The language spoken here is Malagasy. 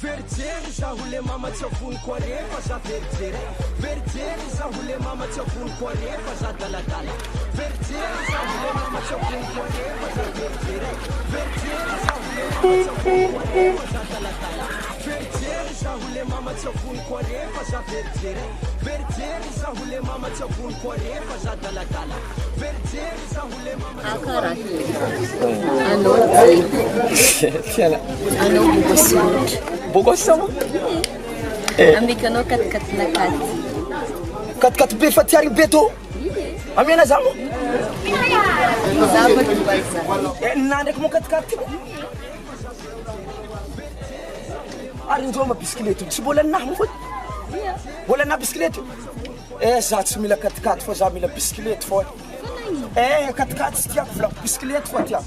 Vertieri zahule mama tsafuni kwa refa za vertieri. Vertieri zahule mama tsafuni kwa refa za daladala. Vertieri zahule mama tsafuni kwa refa za vertieri. Vertieri zahule mama tsafuni kwa refa za daladala. Vertieri zahule mama tsafuni kwa refa za vertieri. Vertieri zahule mama tsafuni kwa refa za daladala. Vertieri zahule mama Akarat. Ano tay? Ano bugosod? Bugosod? Amika no kat na kat. Kat be fatiari beto. Amena zamu? Zabat balsa. Nane como kat. Ari ndoma bisikleto. Tsy bola nahmo fo. Bola na bisikleto. Za tsy mila kat fo za mila bisikleto fo. Kat tsy tiako bisikleto fo tiako.